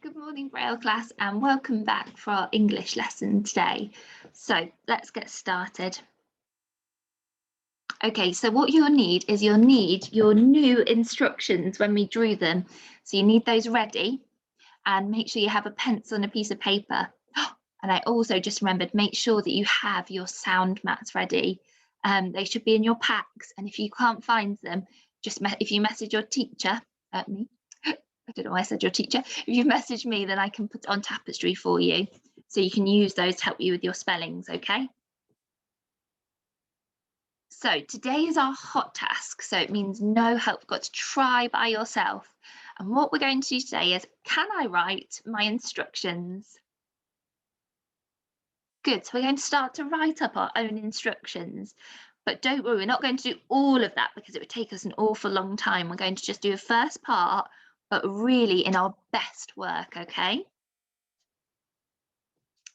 Good morning, Braille class, and welcome back for our English lesson today. So let's get started. Okay, so what you'll need is your new instructions when we drew them. So you need those ready and make sure you have a pencil and a piece of paper. And I also just remembered, make sure that you have your sound mats ready. They should be in your packs, and if you can't find them, if you message your teacher, me, I don't know why I said your teacher. If you message me, then I can put it on Tapestry for you. So you can use those to help you with your spellings, okay? So today is our hot task. So it means no help, got to try by yourself. And what we're going to do today is, can I write my instructions? Good, so we're going to start to write up our own instructions. But don't worry, we're not going to do all of that because it would take us an awful long time. We're going to just do a first part, but really in our best work, okay?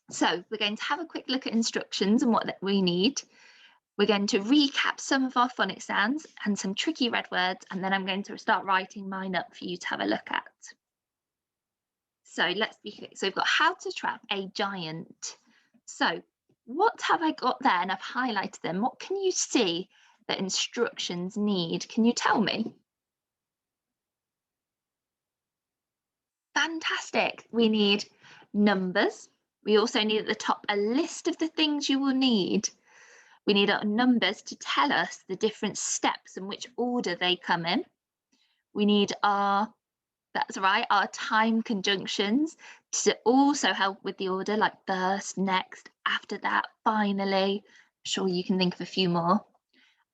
So we're going to have a quick look at instructions and what we need. We're going to recap some of our phonics sounds and some tricky red words, and then I'm going to start writing mine up for you to have a look at. So let's be clear. So we've got how to trap a giant. So what have I got there? And I've highlighted them. What can you see that instructions need? Can you tell me? Fantastic. We need numbers. We also need at the top a list of the things you will need. We need our numbers to tell us the different steps and which order they come in. We need our time conjunctions to also help with the order, like first, next, after that, finally. I'm sure you can think of a few more.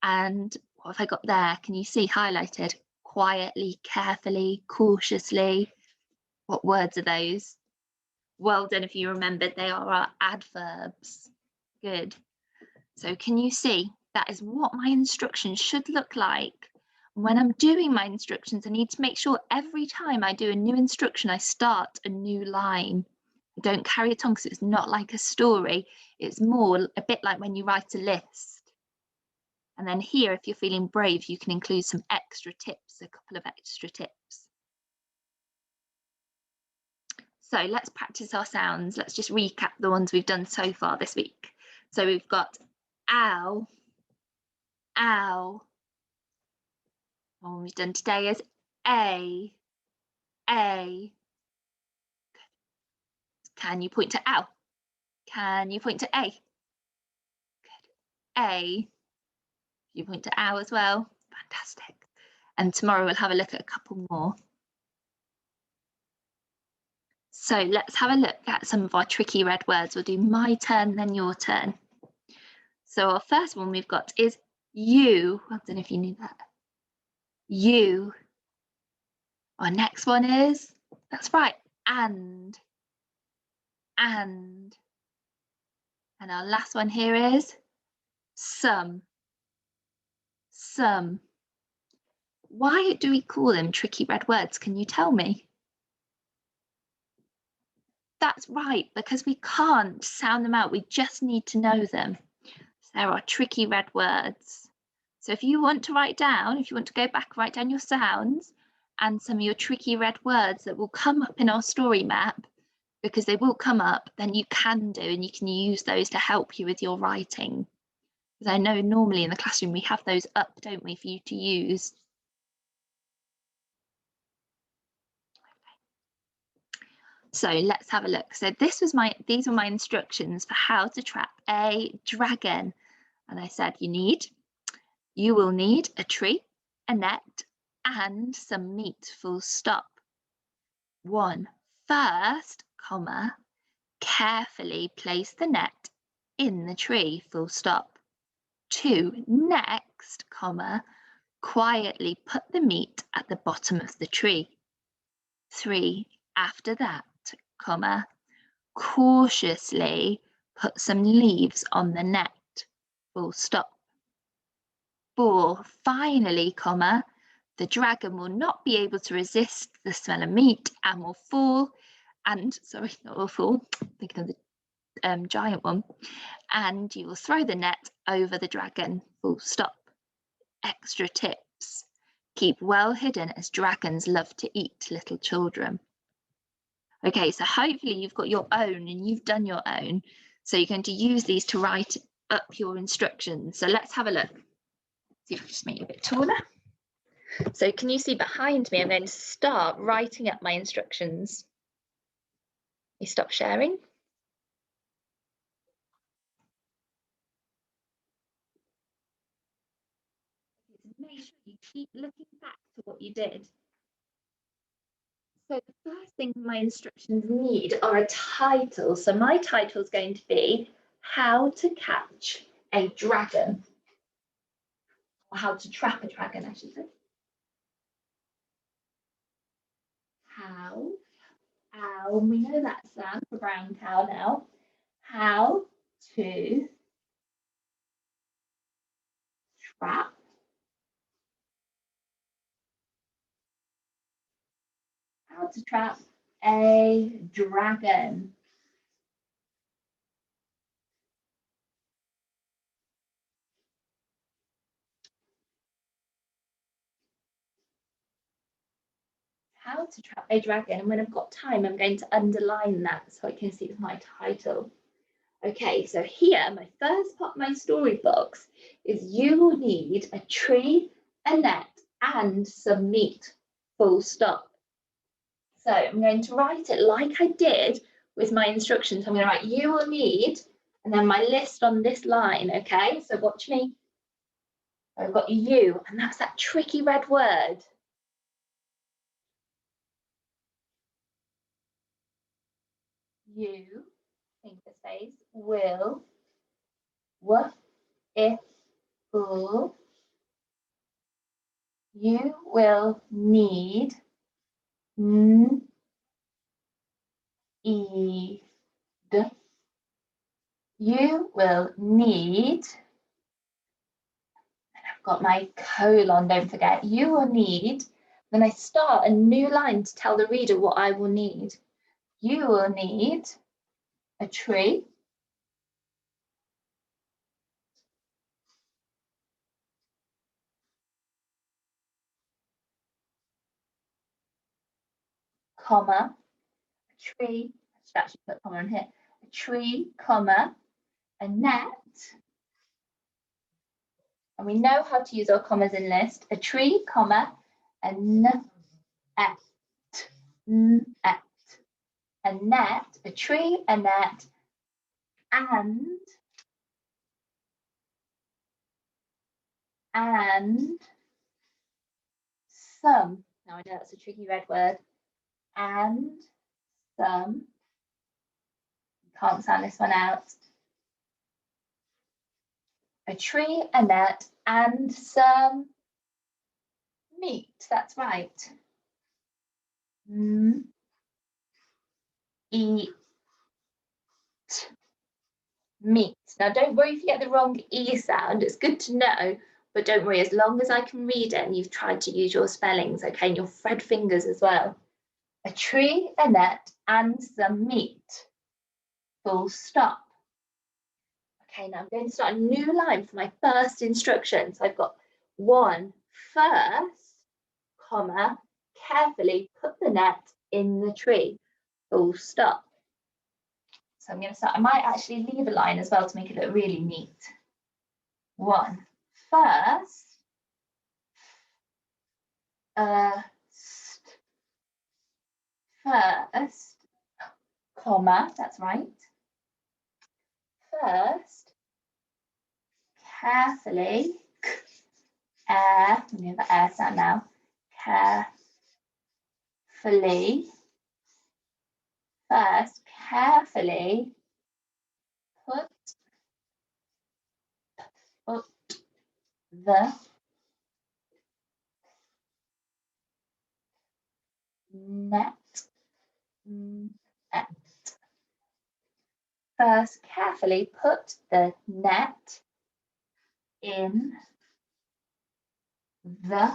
And what have I got there? Can you see highlighted? Quietly, carefully, cautiously. What words are those? Well done if you remembered, they are our adverbs. Good. So can you see that is what my instructions should look like? When I'm doing my instructions, I need to make sure every time I do a new instruction, I start a new line. I don't carry it on because it's not like a story. It's more a bit like when you write a list. And then here, if you're feeling brave, you can include some extra tips, a couple of extra tips. So let's practice our sounds. Let's just recap the ones we've done so far this week. So we've got ow, ow. One we've done today is A. Good. Can you point to ow? Can you point to A? Good. A. You point to ow as well. Fantastic. And tomorrow we'll have a look at a couple more. So let's have a look at some of our tricky red words. We'll do my turn, then your turn. So our first one we've got is you. I don't know if you knew that. You. Our next one is, that's right, and. And our last one here is some. Why do we call them tricky red words? Can you tell me? That's right, because we can't sound them out. We just need to know them. So there are tricky red words. So if you want to write down, if you want to go back, write down your sounds and some of your tricky red words that will come up in our story map, because they will come up, then you can do, and you can use those to help you with your writing. Because I know normally in the classroom we have those up, don't we, for you to use. So let's have a look. So these were my instructions for how to trap a dragon. And I said you will need a tree, a net, and some meat, full stop. 1. First, comma, carefully place the net in the tree, full stop. 2. Next, comma, quietly put the meat at the bottom of the tree. 3. After that, comma, cautiously put some leaves on the net, full stop. 4. Finally, comma, the dragon will not be able to resist the smell of meat and will fall, thinking of the giant one, and you will throw the net over the dragon, full stop. Extra tips. Keep well hidden, as dragons love to eat little children. Okay, so hopefully you've got your own and you've done your own. So you're going to use these to write up your instructions. So let's have a look. See if I just make it a bit taller. So can you see behind me, I'm going to start writing up my instructions. You stop sharing. Make sure you keep looking back to what you did. So the first thing my instructions need are a title. So my title is going to be How to Catch a Dragon. Or how to trap a dragon, I should say. How, and we know that sound for brown cow now. How to trap a dragon. How to trap a dragon. And when I've got time, I'm going to underline that so I can see it's my title. Okay, so here, my first part of my story box is you will need a tree, a net, and some meat, full stop. So I'm going to write it like I did with my instructions. I'm going to write you will need, and then my list on this line, okay? So watch me. I've got you, and that's that tricky red word. You, think the space, will, if, will, you will need, need, you will need, and I've got my colon, don't forget, you will need, then I start a new line to tell the reader what I will need. You will need a tree, comma, a tree, I should actually put a comma in here, a tree, comma, a net, and we know how to use our commas in list, a tree, comma, a net, a net, a tree, a net, and some. Now I know that's a tricky red word. And some. Can't sound this one out. A tree, a net, and some meat. That's right. Eat meat. Now don't worry if you get the wrong E sound. It's good to know, but don't worry, as long as I can read it and you've tried to use your spellings, okay, and your Fred fingers as well. A tree, a net, and some meat. Full stop. Okay, now I'm going to start a new line for my first instruction. So I've got one, first, comma, carefully put the net in the tree. Full stop. So I'm going to start, I might actually leave a line as well to make it look really neat. One, first, first, comma, that's right. First, carefully, I'm going to the air sound now, carefully, first, carefully, put the net, first, carefully put the net in the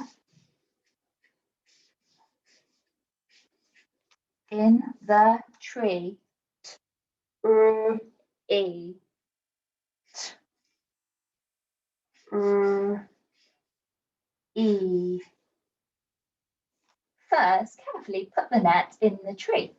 tree. E. E. First, carefully put the net in the tree.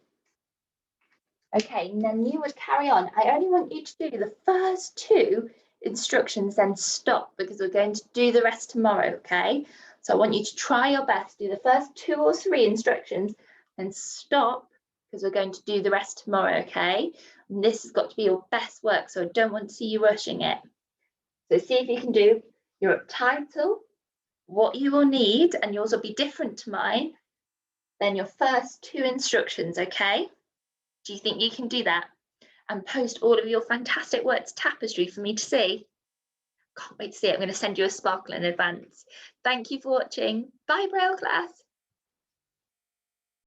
Okay, and then you would carry on. I only want you to do the first 2 instructions, then stop, because we're going to do the rest tomorrow, okay? So I want you to try your best, do the first 2 or 3 instructions, then stop, because we're going to do the rest tomorrow, okay? And this has got to be your best work, so I don't want to see you rushing it. So see if you can do your title, what you will need, and yours will be different to mine, then your first 2 instructions, okay? Do you think you can do that? And post all of your fantastic work to Tapestry for me to see. Can't wait to see it. I'm going to send you a sparkle in advance. Thank you for watching. Bye, Braille class.